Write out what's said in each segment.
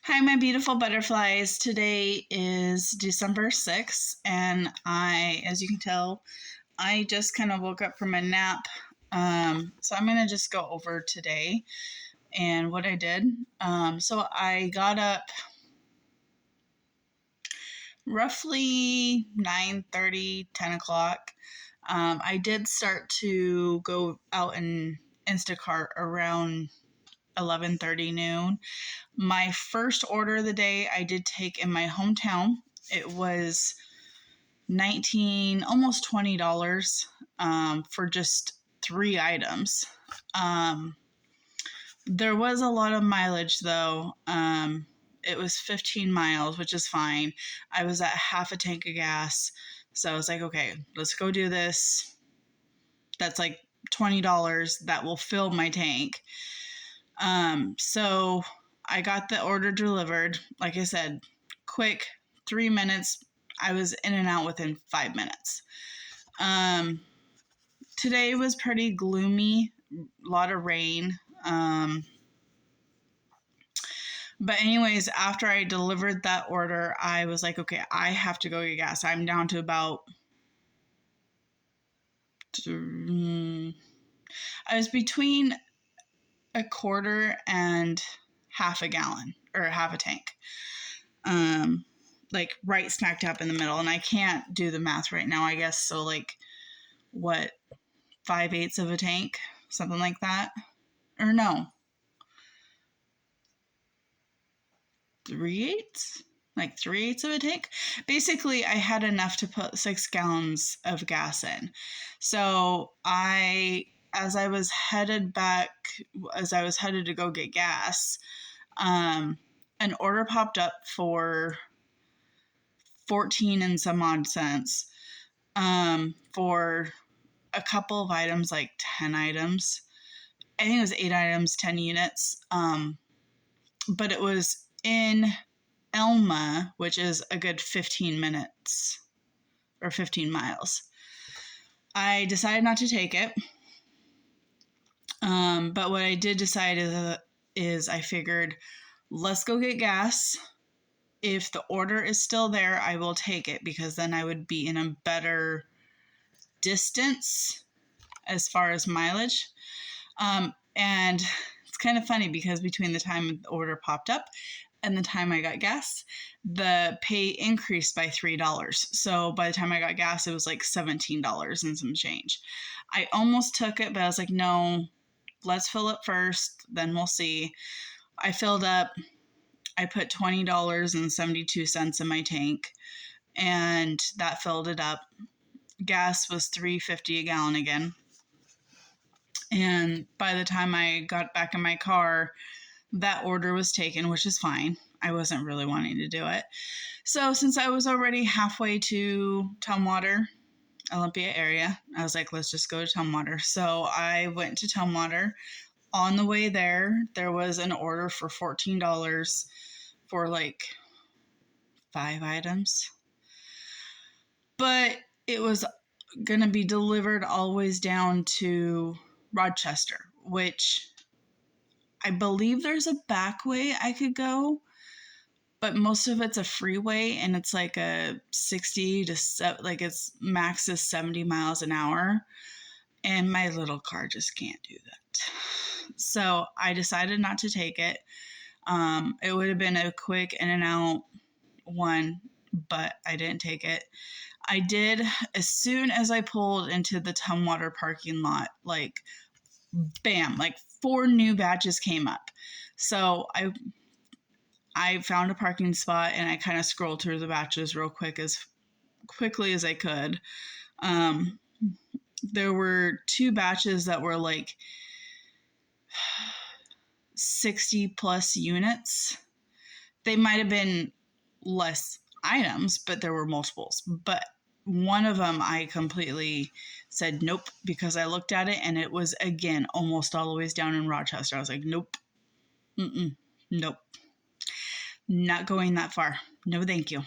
Hi, my beautiful butterflies. Today is December 6th, and as you can tell, I just kind of woke up from a nap. So I'm going to just go over today and what I did. So I got up roughly 9:30, 10 o'clock. I did start to go out and Instacart around 11:30 noon. My first order of the day I did take in my hometown. It was 19, almost $20 for just 3 items. Um, there was a lot of mileage though. It was 15 miles, which is fine. I was at half a tank of gas. So I was like, okay, let's go do this. That's like $20 that will fill my tank. So I got the order delivered. Like I said, quick, 3 minutes. I was in and out within 5 minutes. Today was pretty gloomy, a lot of rain. But anyways, after I delivered that order, I was like, okay, I have to go get gas. I'm down to about I was between a quarter and half a gallon or half a tank. Like right smack dab in the middle. And I can't do the math right now, I guess. So like what, 5/8 of a tank? Something like that. Or no. 3/8? Like 3/8 of a tank. Basically, I had enough to put 6 gallons of gas in. So as I was headed to go get gas, an order popped up for 14 and some odd cents for a couple of items, like 10 items. I think it was 8 items, 10 units. But it was in Elma, which is a good 15 minutes or 15 miles. I decided not to take it. But what I did decide is I figured, let's go get gas. If the order is still there, I will take it because then I would be in a better distance as far as mileage. And it's kind of funny because between the time the order popped up and the time I got gas, the pay increased by $3. So by the time I got gas, it was like $17 and some change. I almost took it, but I was like, no, let's fill it first, then we'll see. I filled up. I put $20.72 in my tank, and that filled it up. Gas was $3.50 a gallon again. And by the time I got back in my car, that order was taken, which is fine. I wasn't really wanting to do it. So since I was already halfway to Tumwater, Olympia area, I was like, let's just go to Tumwater. So I went to Tumwater. On the way there was an order for $14 for like 5 items. But it was going to be delivered always down to Rochester, which I believe there's a back way I could go, but most of it's a freeway and it's like a 60 to like its max is 70 miles an hour. And my little car just can't do that. So I decided not to take it. It would have been a quick in and out one, but I didn't take it. I did, as soon as I pulled into the Tumwater parking lot, like bam, like 4 new batches came up. So I found a parking spot and I kind of scrolled through the batches real quick, as quickly as I could. There were 2 batches that were like 60 plus units. They might have been less items, but there were multiples. But one of them I completely said nope, because I looked at it and it was again almost all the way down in Rochester. I was like, nope, nope, not going that far. No, thank you.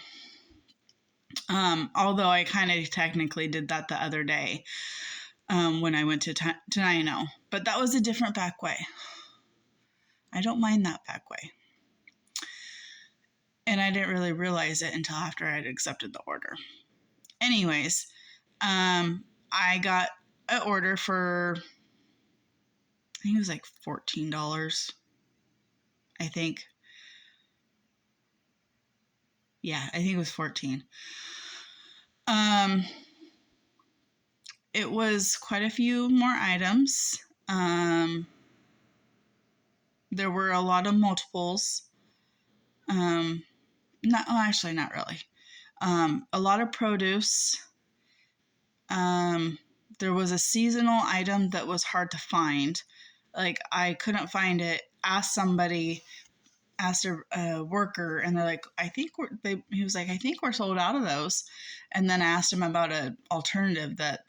Although I kind of technically did that the other day when I went to Tenino, but that was a different back way. I don't mind that back way. And I didn't really realize it until after I had accepted the order. Anyways, I got an order for, I think it was like $14. I think. Yeah, I think it was 14. It was quite a few more items. There were a lot of multiples. Actually, not really. A lot of produce. There was a seasonal item that was hard to find. Like, I couldn't find it. Asked a worker, and they're like, he was like, I think we're sold out of those. And then I asked him about an alternative that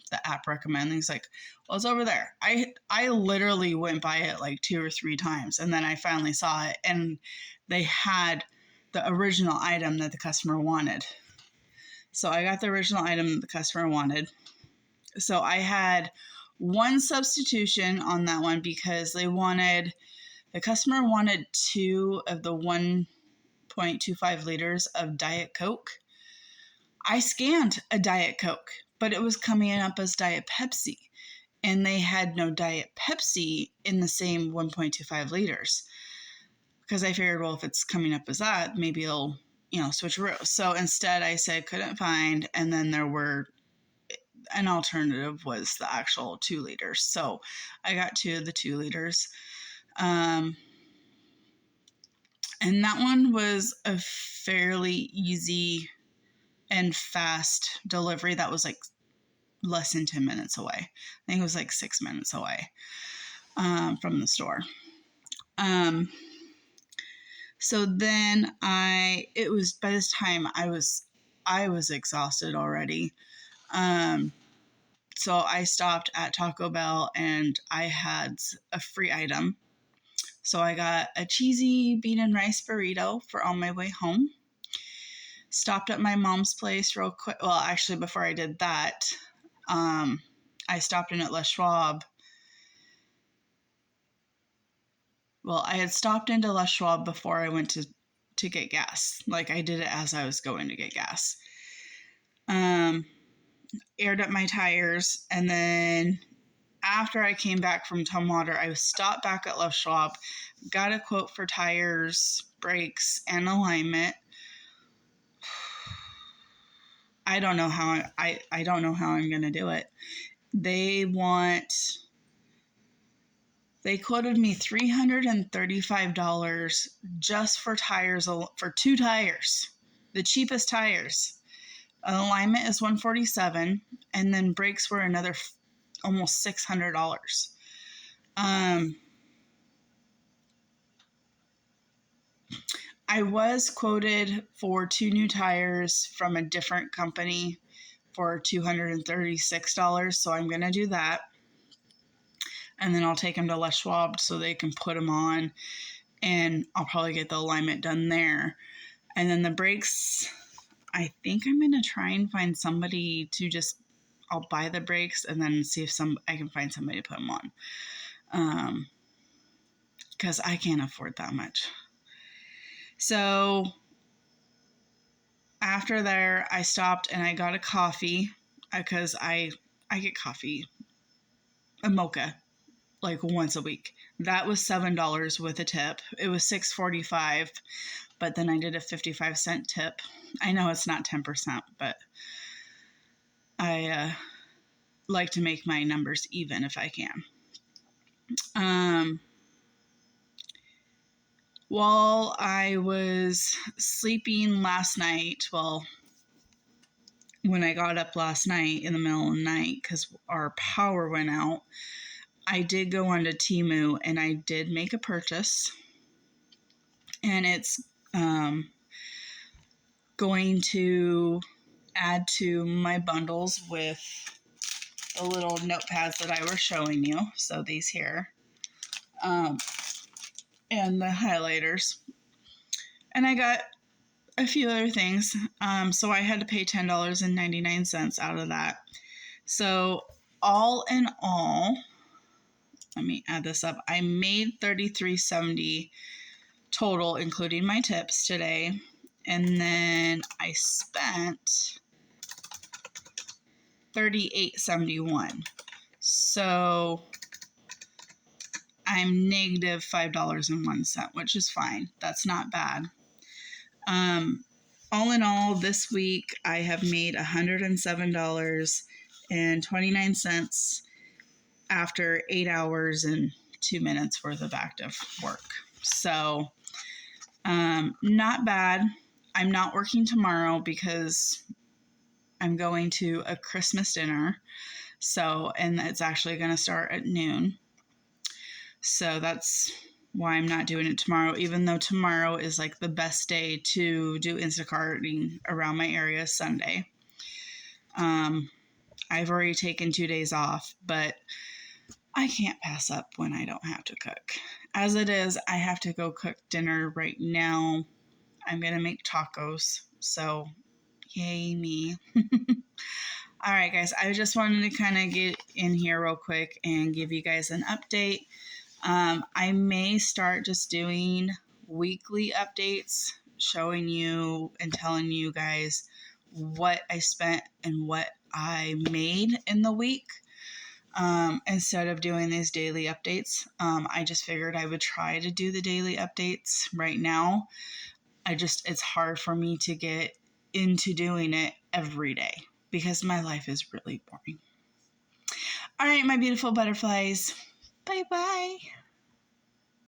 the app recommends. He's like, well, it's over there. I literally went by it like 2 or 3 times, and then I finally saw it, and they had the original item that the customer wanted. So I got the original item that the customer wanted. So I had one substitution on that one because the customer wanted 2 of the 1.25 liters of Diet Coke. I scanned a Diet Coke, but it was coming up as Diet Pepsi, and they had no Diet Pepsi in the same 1.25 liters. Because I figured, well, if it's coming up as that, maybe it'll, switch rows. So instead I said couldn't find, and then an alternative was the actual 2 liters. So I got 2 of the 2 liters. And that one was a fairly easy and fast delivery. That was like less than 10 minutes away. I think it was like 6 minutes away from the store. So then it was, by this time I was exhausted already. So I stopped at Taco Bell and I had a free item. So I got a cheesy bean and rice burrito for on my way home. Stopped at my mom's place real quick. Well, actually, before I did that, I stopped in at Les Schwab. Well, I had stopped into Les Schwab before I went to get gas. Like, I did it as I was going to get gas. Aired up my tires, and then after I came back from Tumwater, I stopped back at Les Schwab, got a quote for tires, brakes, and alignment. I don't know how I don't know how I'm gonna do it. They quoted me $335 just for tires, for 2 tires, the cheapest tires. Alignment is $147, and then brakes were another almost $600. I was quoted for 2 new tires from a different company for $236, so I'm going to do that. And then I'll take them to Les Schwab so they can put them on, and I'll probably get the alignment done there. And then the brakes, I think I'm going to try and find somebody I'll buy the brakes and then see if I can find somebody to put them on. Because I can't afford that much. So after there, I stopped and I got a coffee because I get coffee, a mocha, like once a week. That was $7 with a tip. It was $6.45, but then I did a 55-cent tip. I know it's not 10%, but I like to make my numbers even if I can. While I was sleeping last night, when I got up last night in the middle of the night because our power went out, I did go onto Temu and I did make a purchase. And it's going to add to my bundles with the little notepads that I was showing you. So these here. And the highlighters. And I got a few other things. So I had to pay $10.99 out of that. So all in all, let me add this up. I made $33.70 total, including my tips today. And then I spent $38.71. So I'm negative $5.01, which is fine. That's not bad. All in all, this week I have made $107.29 after 8 hours and 2 minutes worth of active work. So, not bad. I'm not working tomorrow because I'm going to a Christmas dinner. So, and it's actually going to start at noon. So that's why I'm not doing it tomorrow, even though tomorrow is like the best day to do Instacarting around my area, Sunday. I've already taken 2 days off, but I can't pass up when I don't have to cook. As it is, I have to go cook dinner right now. I'm going to make tacos, so yay me. All right, guys, I just wanted to kind of get in here real quick and give you guys an update. I may start just doing weekly updates, showing you and telling you guys what I spent and what I made in the week. Instead of doing these daily updates, I just figured I would try to do the daily updates right now. It's hard for me to get into doing it every day because my life is really boring. All right, my beautiful butterflies. Bye-bye.